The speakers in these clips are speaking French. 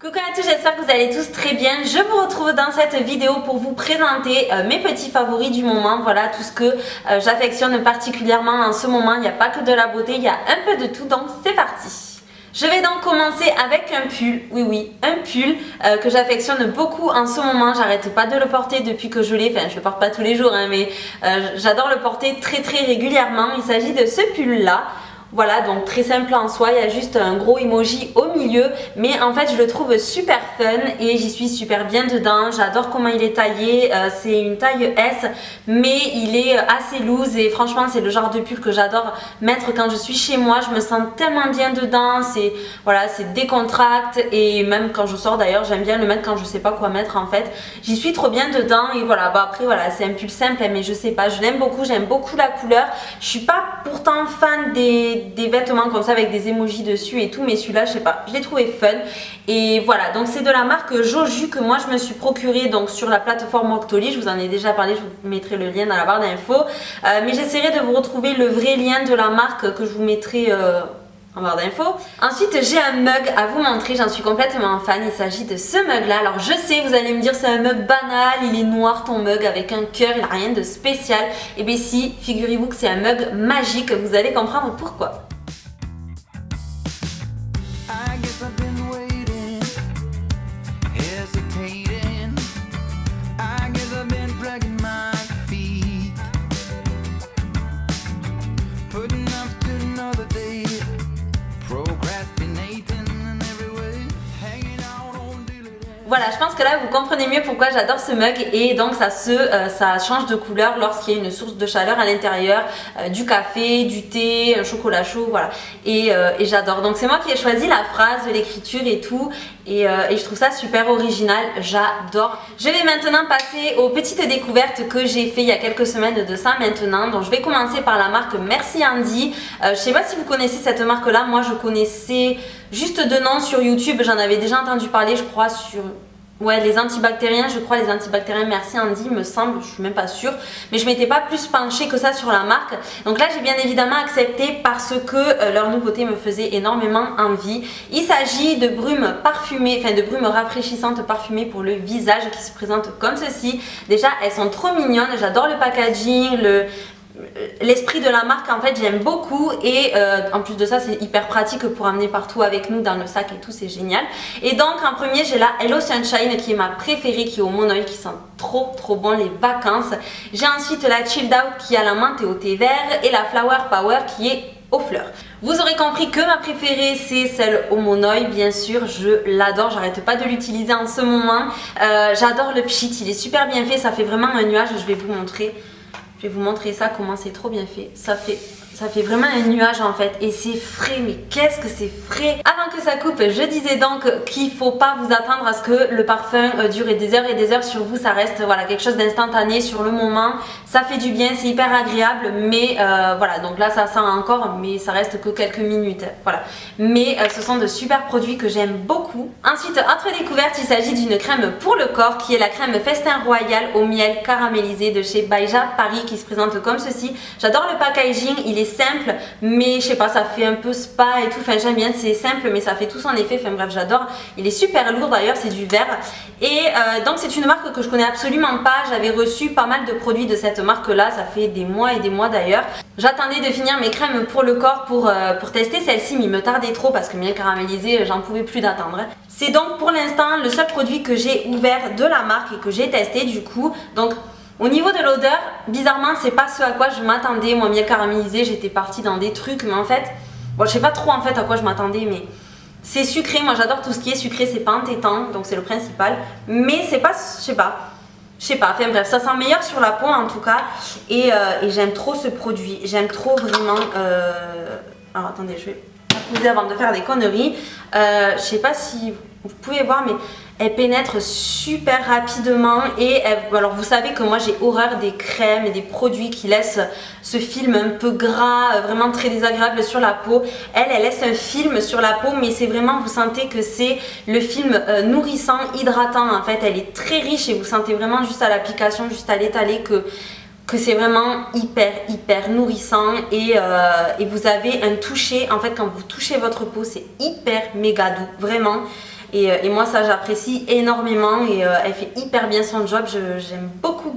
Coucou à tous, j'espère que vous allez tous très bien. Je vous retrouve dans cette vidéo pour vous présenter mes petits favoris du moment. Voilà tout ce que j'affectionne particulièrement en ce moment. Il n'y a pas que de la beauté, il y a un peu de tout, donc c'est parti. Je vais donc commencer avec un pull, oui, un pull que j'affectionne beaucoup en ce moment. J'arrête pas de le porter depuis que je l'ai, enfin je le porte pas tous les jours hein, mais j'adore le porter très régulièrement. Il s'agit de ce pull là. Voilà, donc très simple en soi, il y a juste un gros emoji au milieu, mais en fait je le trouve super fun et j'y suis super bien dedans. J'adore comment il est taillé, c'est une taille S, mais il est assez loose et franchement c'est le genre de pull que j'adore mettre quand je suis chez moi. Je me sens tellement bien dedans, c'est voilà, c'est décontracte et même quand je sors d'ailleurs j'aime bien le mettre quand je sais pas quoi mettre en fait. J'y suis trop bien dedans et voilà, bah après voilà, c'est un pull simple mais je sais pas, je l'aime beaucoup, j'aime beaucoup la couleur. Je suis pas pourtant fan des vêtements comme ça avec des emojis dessus et tout, mais celui-là je sais pas, je l'ai trouvé fun. Et voilà, donc c'est de la marque Joju que moi je me suis procuré donc sur la plateforme Octoly. Je vous en ai déjà parlé, je vous mettrai le lien dans la barre d'infos, mais j'essaierai de vous retrouver le vrai lien de la marque que je vous mettrai en barre d'infos. Ensuite j'ai un mug à vous montrer, j'en suis complètement fan. Il s'agit de ce mug là. Alors je sais, vous allez me dire c'est un mug banal, il est noir ton mug avec un cœur, il n'a rien de spécial. Et bien si, figurez-vous que c'est un mug magique, vous allez comprendre pourquoi. Voilà, je pense que là vous comprenez mieux pourquoi j'adore ce mug et donc ça change de couleur lorsqu'il y a une source de chaleur à l'intérieur, du café, du thé, un chocolat chaud, voilà. Et j'adore. Donc c'est moi qui ai choisi la phrase, l'écriture et tout et je trouve ça super original, j'adore. Je vais maintenant passer aux petites découvertes que j'ai fait il y a quelques semaines de ça maintenant. Donc je vais commencer par la marque Merci Andy. Je sais pas si vous connaissez cette marque là, moi je connaissais juste de nom sur YouTube, j'en avais déjà entendu parler je crois sur... Ouais, les antibactériens, je crois les antibactériens Merci Andy, me semble, je suis même pas sûre. Mais je m'étais pas plus penchée que ça sur la marque. Donc là, j'ai bien évidemment accepté parce que leur nouveauté me faisait énormément envie. Il s'agit de brumes parfumées, enfin de brumes rafraîchissantes parfumées pour le visage qui se présentent comme ceci. Déjà, elles sont trop mignonnes, j'adore le packaging, l'esprit de la marque en fait j'aime beaucoup et en plus de ça c'est hyper pratique pour amener partout avec nous dans le sac et tout, c'est génial. Et donc en premier j'ai la Hello Sunshine qui est ma préférée, qui est au Monoï, qui sent trop bon les vacances. J'ai ensuite la Chilled Out qui a la menthe et au thé vert et la Flower Power qui est aux fleurs. Vous aurez compris que ma préférée c'est celle au Monoï, bien sûr, je l'adore, j'arrête pas de l'utiliser en ce moment. J'adore le pchit, il est super bien fait, ça fait vraiment un nuage, je vais vous montrer. Je vais vous montrer ça, comment c'est trop bien fait. Ça fait vraiment un nuage en fait et c'est frais, mais qu'est-ce que c'est frais. Avant que ça coupe, je disais donc qu'il faut pas vous attendre à ce que le parfum dure des heures et des heures sur vous. Ça reste voilà, quelque chose d'instantané sur le moment, ça fait du bien, c'est hyper agréable, mais voilà, donc là ça sent encore, mais ça reste que quelques minutes, voilà. Mais ce sont de super produits que j'aime beaucoup. Ensuite, autre découverte, il s'agit d'une crème pour le corps qui est la crème Festin Royal au miel caramélisé de chez Baija Paris, qui se présente comme ceci. J'adore le packaging, il est simple mais je sais pas, ça fait un peu spa et tout, enfin j'aime bien, c'est simple mais ça fait tout son effet, enfin bref j'adore. Il est super lourd d'ailleurs, c'est du verre et donc c'est une marque que je connais absolument pas. J'avais reçu pas mal de produits de cette marque là, ça fait des mois et des mois d'ailleurs. J'attendais de finir mes crèmes pour le corps pour tester celle-ci, mais il me tardait trop parce que miel caramélisé j'en pouvais plus d'attendre. C'est donc pour l'instant le seul produit que j'ai ouvert de la marque et que j'ai testé du coup. Donc au niveau de l'odeur, bizarrement c'est pas ce à quoi je m'attendais. Moi miel caramélisé, j'étais partie dans des trucs mais en fait, bon je sais pas trop en fait à quoi je m'attendais, mais c'est sucré. Moi j'adore tout ce qui est sucré, c'est pas entêtant donc c'est le principal, mais c'est pas, je sais pas, enfin bref, ça sent meilleur sur la peau en tout cas et j'aime trop ce produit, j'aime trop vraiment. Alors attendez, je vais poser avant de faire des conneries. Je sais pas si vous pouvez voir mais elle pénètre super rapidement et alors vous savez que moi j'ai horreur des crèmes et des produits qui laissent ce film un peu gras, vraiment très désagréable sur la peau. Elle laisse un film sur la peau mais c'est vraiment, vous sentez que c'est le film nourrissant, hydratant en fait. Elle est très riche et vous sentez vraiment juste à l'application, juste à l'étaler que c'est vraiment hyper nourrissant et vous avez un toucher, en fait quand vous touchez votre peau c'est hyper méga doux, vraiment. et moi ça j'apprécie énormément et elle fait hyper bien son job, j'aime beaucoup.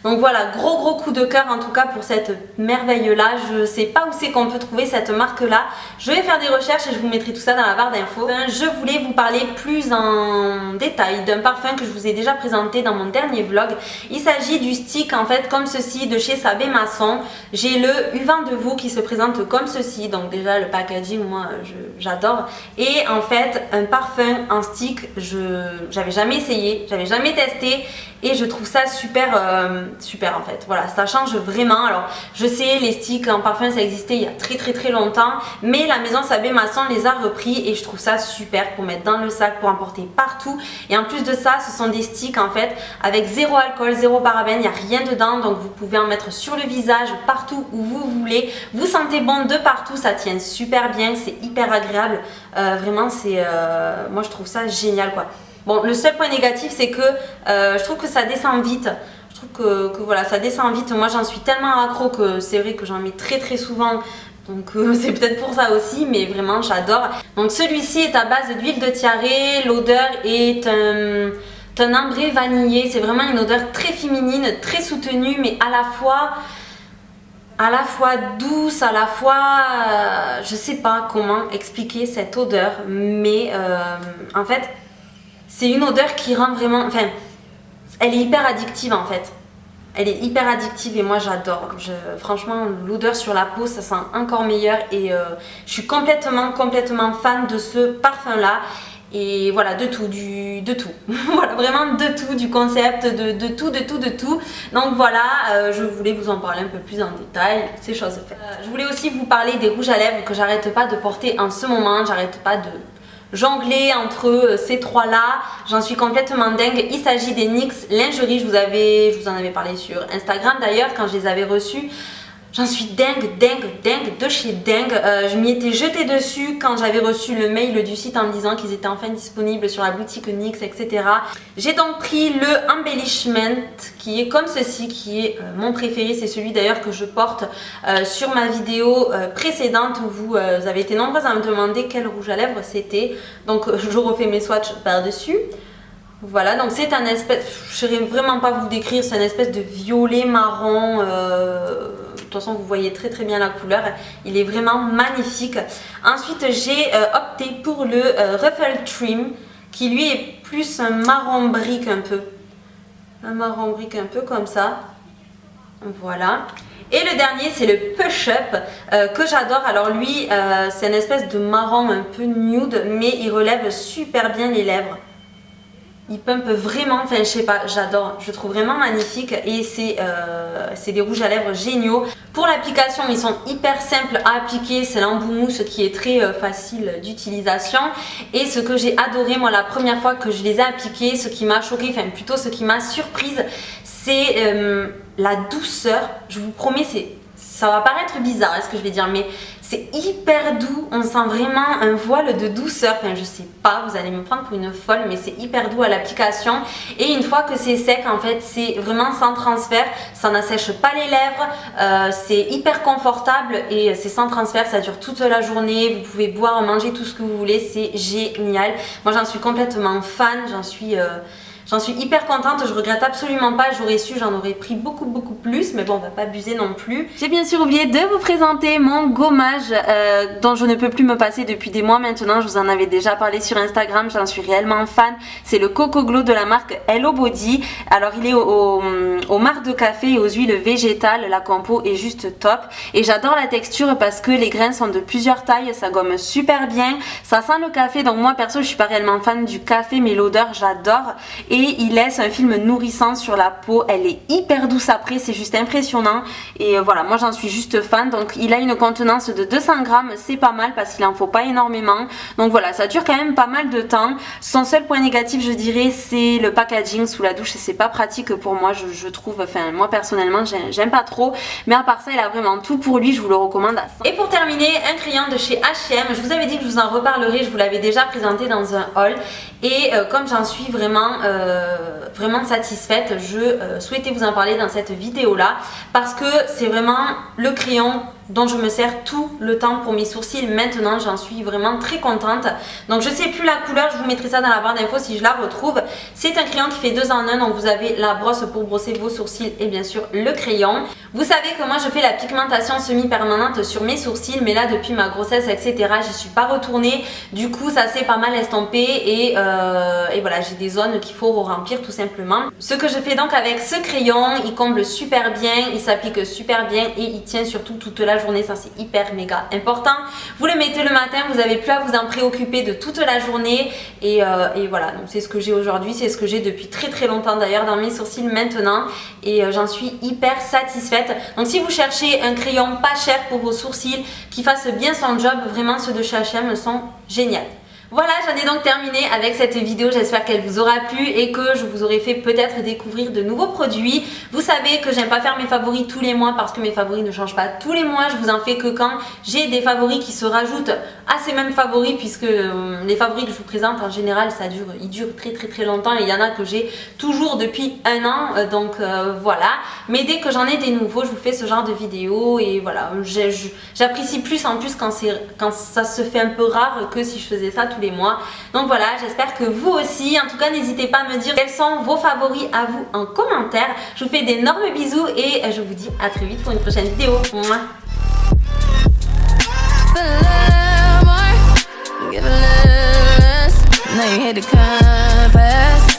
Donc voilà, gros coup de cœur en tout cas pour cette merveille là. Je sais pas où c'est qu'on peut trouver cette marque là, je vais faire des recherches et je vous mettrai tout ça dans la barre d'infos. Je voulais vous parler plus en détail d'un parfum que je vous ai déjà présenté dans mon dernier vlog. Il s'agit du stick en fait comme ceci de chez Sabé Masson. J'ai le U20 de vous qui se présente comme ceci, donc déjà le packaging moi j'adore, et en fait un parfum en stick j'avais jamais essayé, j'avais jamais testé et je trouve ça super en fait. Voilà, ça change vraiment. Alors je sais les sticks en parfum ça existait il y a très longtemps, mais la maison Sabé Masson les a repris et je trouve ça super pour mettre dans le sac, pour emporter partout. Et en plus de ça, ce sont des sticks en fait avec zéro alcool, zéro parabène, il n'y a rien dedans, donc vous pouvez en mettre sur le visage partout où vous voulez. Vous sentez bon de partout, ça tient super bien, c'est hyper agréable. Vraiment c'est moi je trouve ça génial quoi. Bon, le seul point négatif c'est que je trouve que ça descend vite. Je trouve que voilà, ça descend vite. Moi j'en suis tellement accro que c'est vrai que j'en mets très souvent. Donc c'est peut-être pour ça aussi, mais vraiment j'adore. Donc celui-ci est à base d'huile de tiare. L'odeur est un ambré vanillé. C'est vraiment une odeur très féminine, très soutenue, mais à la fois douce, à la fois je sais pas comment expliquer cette odeur, mais en fait c'est une odeur qui rend vraiment, enfin elle est hyper addictive en fait. Elle est hyper addictive et moi j'adore. Franchement l'odeur sur la peau ça sent encore meilleur et je suis complètement fan de ce parfum là. Et voilà, de tout. Voilà, vraiment de tout, du concept, de tout. Donc voilà, je voulais vous en parler un peu plus en détail, c'est chose faite. Je voulais aussi vous parler des rouges à lèvres que j'arrête pas de porter en ce moment, j'arrête pas de jongler entre ces trois là, j'en suis complètement dingue. Il s'agit des NYX lingerie, je vous en avais parlé sur Instagram d'ailleurs quand je les avais reçus. J'en suis dingue de chez dingue. Je m'y étais jetée dessus quand j'avais reçu le mail du site en me disant qu'ils étaient enfin disponibles sur la boutique NYX, etc. J'ai donc pris le Embellishment qui est comme ceci, qui est mon préféré. C'est celui d'ailleurs que je porte sur ma vidéo précédente où vous avez été nombreuses à me demander quel rouge à lèvres c'était. Donc je refais mes swatchs par-dessus. Voilà, donc c'est un espèce, je ne saurais vraiment pas vous décrire, c'est un espèce de violet marron. De toute façon vous voyez très bien la couleur, il est vraiment magnifique. Ensuite j'ai opté pour le Ruffle Trim qui lui est plus un marron brique un peu. Un marron brique un peu comme ça. Voilà. Et le dernier c'est le Push Up que j'adore. Alors lui c'est une espèce de marron un peu nude mais il relève super bien les lèvres. Il pump vraiment, enfin je sais pas, j'adore, je trouve vraiment magnifique et c'est des rouges à lèvres géniaux. Pour l'application ils sont hyper simples à appliquer, c'est l'embout mousse qui est très facile d'utilisation. Et ce que j'ai adoré moi la première fois que je les ai appliqués, ce qui m'a choqué, enfin plutôt ce qui m'a surprise, c'est la douceur. Je vous promets, ça va paraître bizarre ce que je vais dire, mais c'est hyper doux, on sent vraiment un voile de douceur. Enfin je sais pas, vous allez me prendre pour une folle, mais c'est hyper doux à l'application. Et une fois que c'est sec en fait c'est vraiment sans transfert, ça n'assèche pas les lèvres, c'est hyper confortable et c'est sans transfert, ça dure toute la journée, vous pouvez boire, manger tout ce que vous voulez, c'est génial. Moi j'en suis complètement fan, j'en suis hyper contente, je regrette absolument pas, j'aurais su, j'en aurais pris beaucoup plus, mais bon on va pas abuser non plus. J'ai bien sûr oublié de vous présenter mon gommage dont je ne peux plus me passer depuis des mois maintenant, je vous en avais déjà parlé sur Instagram, j'en suis réellement fan. C'est le Coco Glow de la marque Hello Body. Alors il est au marc de café et aux huiles végétales, la compo est juste top. Et j'adore la texture parce que les grains sont de plusieurs tailles, ça gomme super bien, ça sent le café, donc moi perso je suis pas réellement fan du café mais l'odeur j'adore. Et il laisse un film nourrissant sur la peau, elle est hyper douce après, c'est juste impressionnant. Et voilà, moi j'en suis juste fan. Donc il a une contenance de 200 grammes, c'est pas mal parce qu'il en faut pas énormément. Donc voilà, ça dure quand même pas mal de temps. Son seul point négatif je dirais c'est le packaging sous la douche et c'est pas pratique pour moi, je trouve, enfin moi personnellement j'aime pas trop. Mais à part ça il a vraiment tout pour lui, je vous le recommande à 100. Et pour terminer, un crayon de chez H&M, je vous avais dit que je vous en reparlerai, je vous l'avais déjà présenté dans un haul. Et comme j'en suis vraiment vraiment satisfaite. Je souhaitais vous en parler dans cette vidéo là parce que c'est vraiment le crayon dont je me sers tout le temps pour mes sourcils. Maintenant j'en suis vraiment très contente. Donc je sais plus la couleur, je vous mettrai ça dans la barre d'infos si je la retrouve. C'est un crayon qui fait 2 en 1, donc vous avez la brosse pour brosser vos sourcils et bien sûr le crayon. Vous savez que moi je fais la pigmentation semi-permanente sur mes sourcils, mais là depuis ma grossesse etc j'y suis pas retournée, du coup ça s'est pas mal estompé et voilà, j'ai des zones qu'il faut remplir tout simplement. Ce que je fais donc avec ce crayon, il comble super bien, il s'applique super bien et il tient surtout toute la journée, ça c'est hyper méga important. Vous le mettez le matin, vous n'avez plus à vous en préoccuper de toute la journée et voilà, donc c'est ce que j'ai aujourd'hui, c'est ce que j'ai depuis très longtemps d'ailleurs dans mes sourcils maintenant et j'en suis hyper satisfaite. Donc si vous cherchez un crayon pas cher pour vos sourcils qui fasse bien son job, vraiment ceux de chez H&M sont géniaux. Voilà, j'en ai donc terminé avec cette vidéo, j'espère qu'elle vous aura plu et que je vous aurai fait peut-être découvrir de nouveaux produits. Vous savez que j'aime pas faire mes favoris tous les mois parce que mes favoris ne changent pas tous les mois, je vous en fais que quand j'ai des favoris qui se rajoutent à ces mêmes favoris, puisque les favoris que je vous présente en général ils durent très longtemps et il y en a que j'ai toujours depuis 1 an, donc voilà. Mais dès que j'en ai des nouveaux, je vous fais ce genre de vidéo et voilà, j'apprécie plus en plus quand ça se fait un peu rare que si je faisais ça tous les mois. Donc voilà, j'espère que vous aussi. En tout cas, n'hésitez pas à me dire quels sont vos favoris à vous en commentaire. Je vous fais d'énormes bisous et je vous dis à très vite pour une prochaine vidéo. Mouah. Give a little less, now you hit the compass.